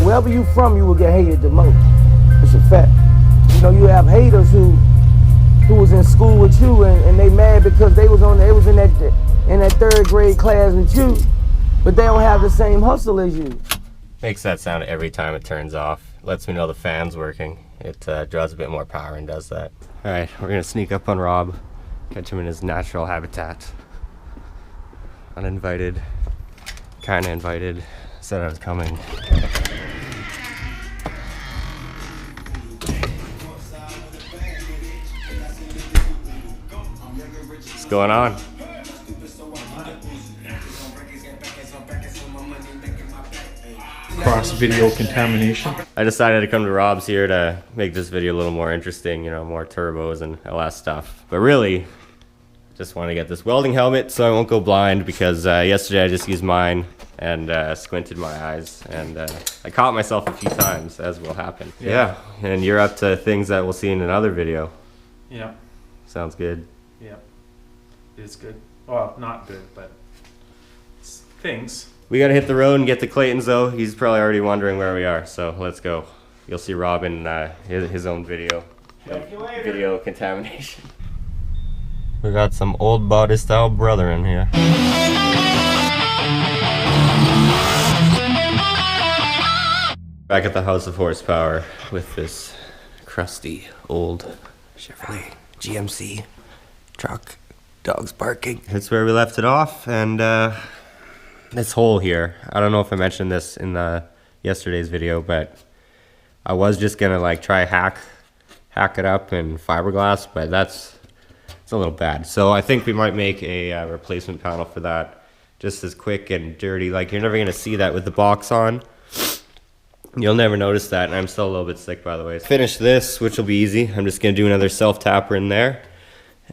wherever you from, you will get hated the most. It's a fact. You know, you have haters who was in school with you and they mad because they was in that third grade class with you, but they don't have the same hustle as you. Makes that sound every time it turns off. Lets me know the fan's working. It draws a bit more power and does that. All right, we're gonna sneak up on Rob, catch him in his natural habitat. Uninvited, kinda invited, said I was coming. What's going on? Cross video contamination. I decided to come to Rob's here to make this video a little more interesting, you know, more turbos and LS stuff. But really, just want to get this welding helmet so I won't go blind, because yesterday I just used mine and squinted my eyes, and I caught myself a few times, as will happen. Yeah, and you're up to things that we'll see in another video. Yeah. Sounds good. Yeah. It's good. Well, not good, but it's things. We gotta hit the road and get to Clayton's though. He's probably already wondering where we are, so let's go. You'll see Rob in his own video. Video contamination. We got some old body style brother in here. Back at the House of Horsepower with this crusty old Chevrolet GMC truck. Dogs barking. That's where we left it off, and this hole here, I don't know if I mentioned this in yesterday's video, but I was just gonna like try hack it up in fiberglass, but it's a little bad. So I think we might make a replacement panel for that, just as quick and dirty. Like, you're never gonna see that with the box on. You'll never notice that, and I'm still a little bit sick, by the way. Finish this, which will be easy. I'm just gonna do another self-tapper in there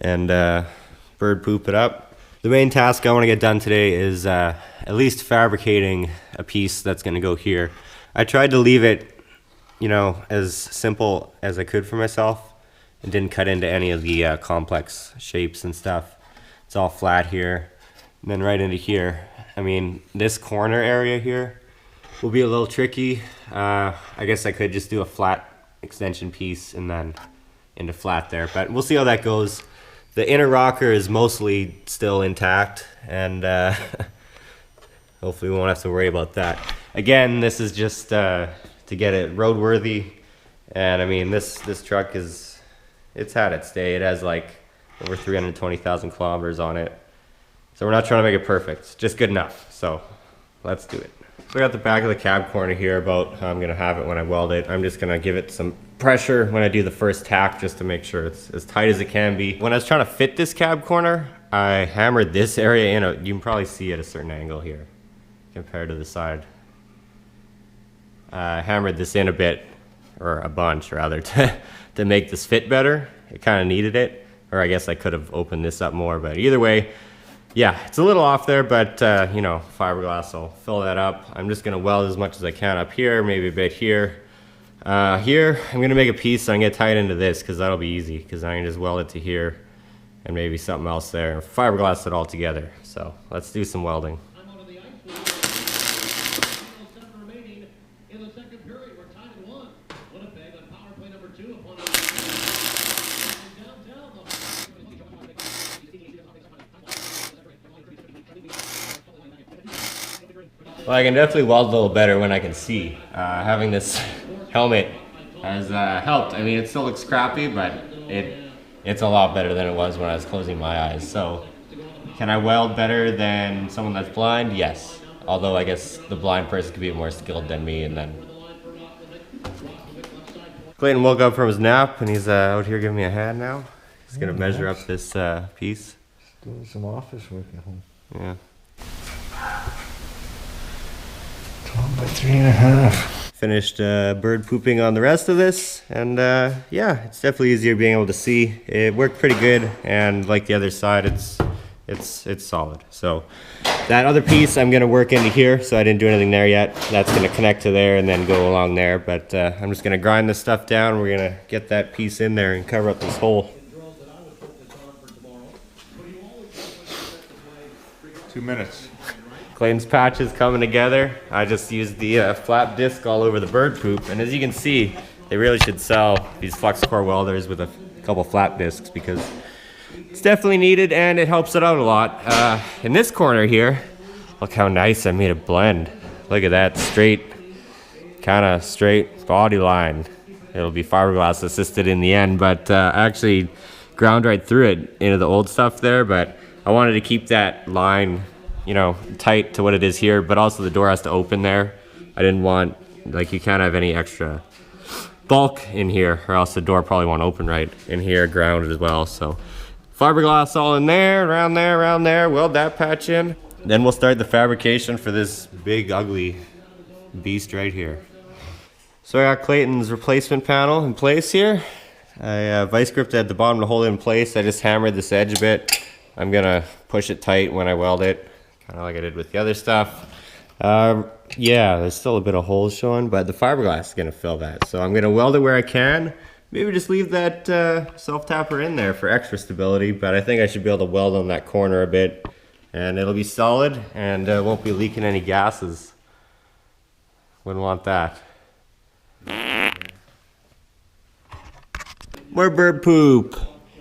and bird poop it up. The main task I want to get done today is at least fabricating a piece that's going to go here. I tried to leave it, you know, as simple as I could for myself and didn't cut into any of the complex shapes and stuff. It's all flat here and then right into here. I mean, this corner area here will be a little tricky. I guess I could just do a flat extension piece and then into flat there, but we'll see how that goes. The inner rocker is mostly still intact, and hopefully we won't have to worry about that. Again, this is just to get it roadworthy, and I mean, this truck it's had its day. It has like over 320,000 kilometers on it, so we're not trying to make it perfect, just good enough. So let's do it. So I got the back of the cab corner here about how I'm gonna have it when I weld it. I'm just gonna give it some pressure when I do the first tack, just to make sure it's as tight as it can be. When I was trying to fit this cab corner, I hammered this area in. You can probably see at a certain angle here compared to the side. I hammered this in a bit, or a bunch rather, to make this fit better. It kind of needed it, or I guess I could have opened this up more, but either way, yeah, it's a little off there, but you know, fiberglass will fill that up. I'm just gonna weld as much as I can up here, maybe a bit here. Here, I'm gonna make a piece, so I'm gonna tie it into this, because that'll be easy, because I can just weld it to here, and maybe something else there, and fiberglass it all together. So let's do some welding. Well, I can definitely weld a little better when I can see. Having this helmet has helped. I mean, it still looks crappy, but it's a lot better than it was when I was closing my eyes. So, can I weld better than someone that's blind? Yes. Although I guess the blind person could be more skilled than me. And then Clayton woke up from his nap, and he's out here giving me a hand now. He's gonna measure up this piece. Doing some office work at home. Yeah. 12 by 3.5. Finished bird pooping on the rest of this, and yeah, it's definitely easier being able to see. It worked pretty good, and like the other side, it's solid. So that other piece I'm gonna work into here, so I didn't do anything there yet. That's gonna connect to there and then go along there, but I'm just gonna grind this stuff down. We're gonna get that piece in there and cover up this hole. 2 minutes. Clayton's patch is coming together. I just used the flat disc all over the bird poop, and as you can see, they really should sell these flux core welders with a couple flat discs because it's definitely needed and it helps it out a lot. In this corner here, look how nice I made it blend. Look at that straight, kind of straight body line. It'll be fiberglass assisted in the end, but I actually ground right through it into the old stuff there, but I wanted to keep that line, you know, tight to what it is here, but also the door has to open there. I didn't want, like, you can't have any extra bulk in here or else the door probably won't open right in here, grounded as well. So fiberglass all in there, around there, weld that patch in. Then we'll start the fabrication for this big ugly beast right here. So I got Clayton's replacement panel in place here. I vice gripped it at the bottom to hold it in place. I just hammered this edge a bit. I'm gonna push it tight when I weld it, kind of like I did with the other stuff. Yeah, there's still a bit of holes showing, but the fiberglass is gonna fill that. So I'm gonna weld it where I can. Maybe just leave that self-tapper in there for extra stability, but I think I should be able to weld on that corner a bit, and it'll be solid and won't be leaking any gases. Wouldn't want that. More bird poop.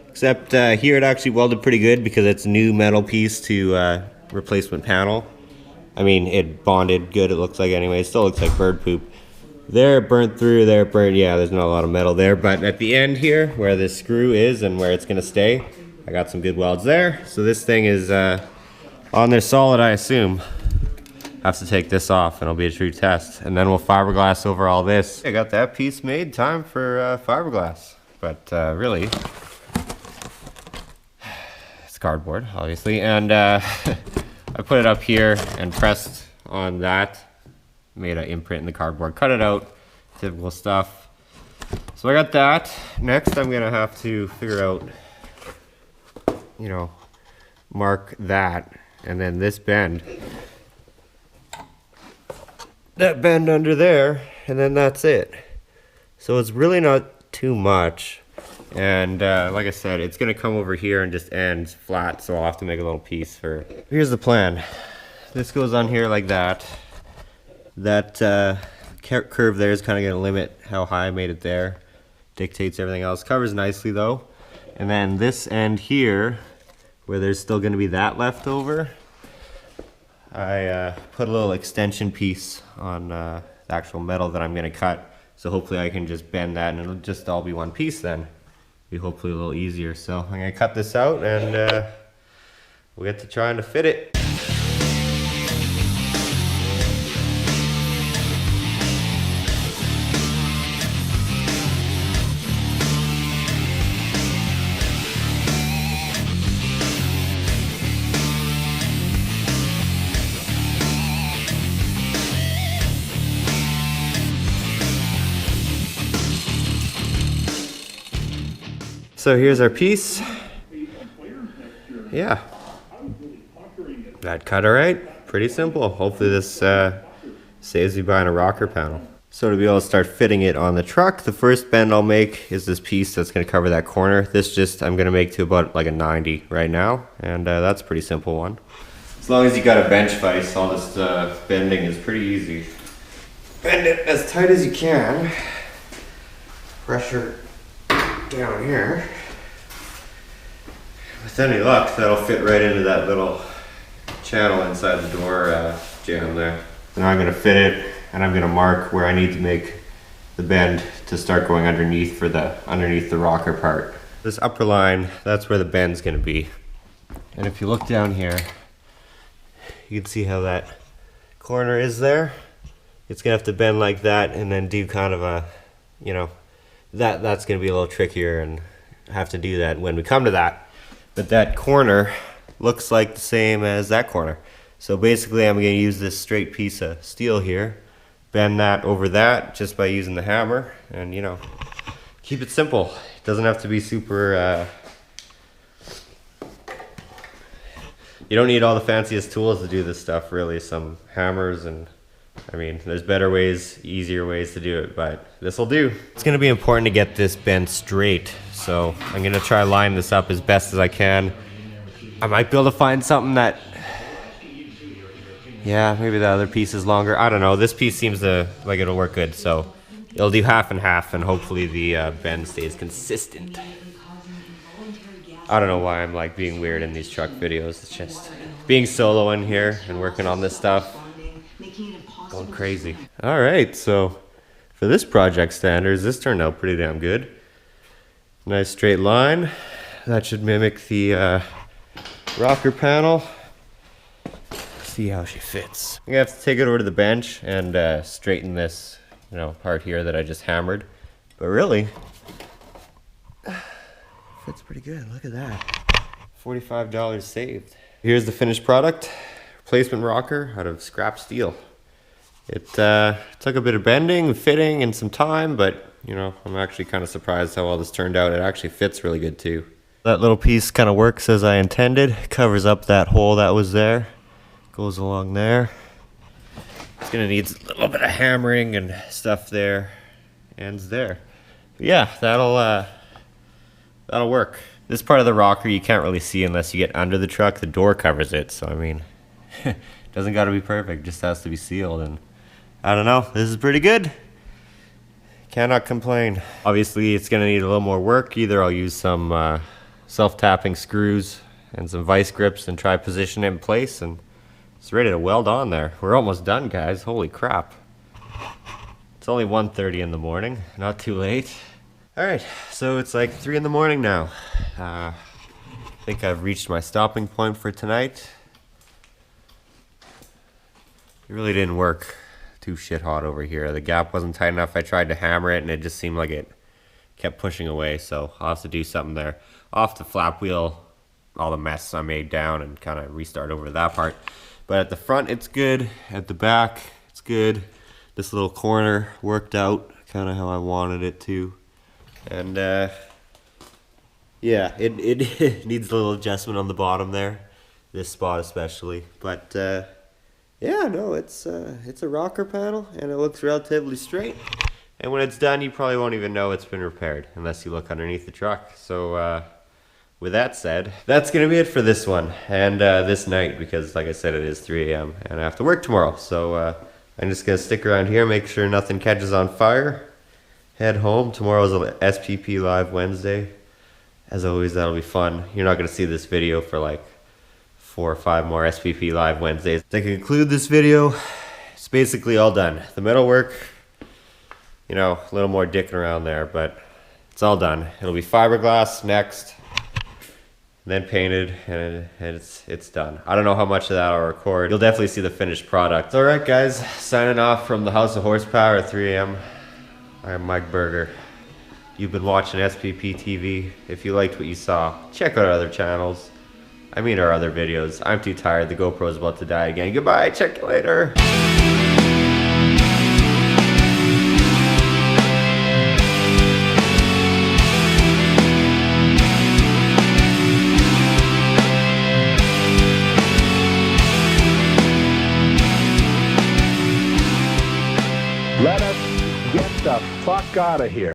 Except here it actually welded pretty good because it's a new metal piece to replacement panel. I mean, it bonded good, it looks like anyway. It still looks like bird poop. There it burnt through, there it burnt. Yeah, there's not a lot of metal there. But at the end here, where this screw is and where it's going to stay, I got some good welds there. So this thing is on there solid, I assume. Have to take this off and it'll be a true test. And then we'll fiberglass over all this. I got that piece made, time for fiberglass. But really, it's cardboard, obviously. And I put it up here and pressed on that. Made an imprint in the cardboard, cut it out, typical stuff. So I got that. Next, I'm gonna have to figure out, you know, mark that, and then this bend. That bend under there, and then that's it. So it's really not too much. And like I said, it's gonna come over here and just end flat, so I'll have to make a little piece for. Here's the plan. This goes on here like that. That curve there is kind of gonna limit how high I made it there. Dictates everything else. Covers nicely though. And then this end here, where there's still gonna be that left over, I put a little extension piece on the actual metal that I'm gonna cut. So hopefully I can just bend that and it'll just all be one piece then. Be hopefully a little easier. So I'm gonna cut this out and we'll get to trying to fit it. So here's our piece. Yeah. That cut all right. Pretty simple. Hopefully this saves me buying a rocker panel. So to be able to start fitting it on the truck, the first bend I'll make is this piece that's going to cover that corner. This just I'm going to make to about like a 90 right now, and that's a pretty simple one. As long as you got a bench vise, all this bending is pretty easy. Bend it as tight as you can. Pressure down here. With any luck, that'll fit right into that little channel inside the door jam there. Now I'm going to fit it, and I'm going to mark where I need to make the bend to start going underneath for the rocker part. This upper line, that's where the bend's going to be. And if you look down here, you can see how that corner is there. It's going to have to bend like that and then do kind of a, you know, that's going to be a little trickier and have to do that when we come to that. But that corner looks like the same as that corner. So basically I'm going to use this straight piece of steel here, bend that over that just by using the hammer, and you know, keep it simple. It doesn't have to be super, you don't need all the fanciest tools to do this stuff really. Some hammers and I mean, there's better ways, easier ways to do it, but this will do. It's going to be important to get this bent straight, so I'm going to try to line this up as best as I can. I might be able to find something that Yeah, maybe the other piece is longer. I don't know. This piece seems like it'll work good, so it'll do half and half, and hopefully the bend stays consistent. I don't know why I'm like being weird in these truck videos. It's just being solo in here and working on this stuff. Going crazy. All right, so for this project standards, this turned out pretty damn good. Nice straight line. That should mimic the rocker panel. See how she fits. I'm gonna have to take it over to the bench and straighten this, part here that I just hammered. But really, fits pretty good. Look at that. $45 saved. Here's the finished product. Replacement rocker out of scrap steel. It took a bit of bending, fitting, and some time, but I'm actually kind of surprised how well this turned out. It actually fits really good too. That little piece kind of works as I intended. Covers up that hole that was there. Goes along there. It's gonna need a little bit of hammering and stuff there. Ends there. But yeah, that'll work. This part of the rocker you can't really see unless you get under the truck. The door covers it, so I mean, it doesn't gotta be perfect, just has to be sealed, and I don't know, this is pretty good. Cannot complain. Obviously, it's gonna need a little more work. Either I'll use some self-tapping screws and some vice grips and try position it in place, and it's ready to weld on there. We're almost done, guys. Holy crap. It's only 1:30 in the morning, not too late. All right, so it's like 3 in the morning now. I think I've reached my stopping point for tonight. It really didn't work. Too shit hot over here. The gap wasn't tight enough. I tried to hammer it and it just seemed like it kept pushing away, so I'll have to do something there. I'll have to flap wheel all the mess I made down and kind of restart over that part. But at the front it's good, at the back it's good. This little corner worked out kind of how I wanted it to. And yeah, it needs a little adjustment on the bottom there, this spot especially. But yeah, no, it's a rocker panel and it looks relatively straight. And when it's done, you probably won't even know it's been repaired unless you look underneath the truck. So with that said, that's gonna be it for this one and this night, because like I said, it is 3 a.m. and I have to work tomorrow. So I'm just gonna stick around here, make sure nothing catches on fire. Head home. Tomorrow's a SPP Live Wednesday. As always, that'll be fun. You're not going to see this video for like 4 or 5 more SPP Live Wednesdays. To conclude this video, it's basically all done. The metal work, a little more dicking around there, but it's all done. It'll be fiberglass next, then painted, and it's done. I don't know how much of that I'll record. You'll definitely see the finished product. All right, guys, signing off from the House of Horsepower at 3 a.m. I'm Mike Berger. You've been watching SPPTV. If you liked what you saw, check out our other channels. I mean our other videos. I'm too tired. The GoPro's about to die again. Goodbye. Check you later. Let us get the fuck out of here.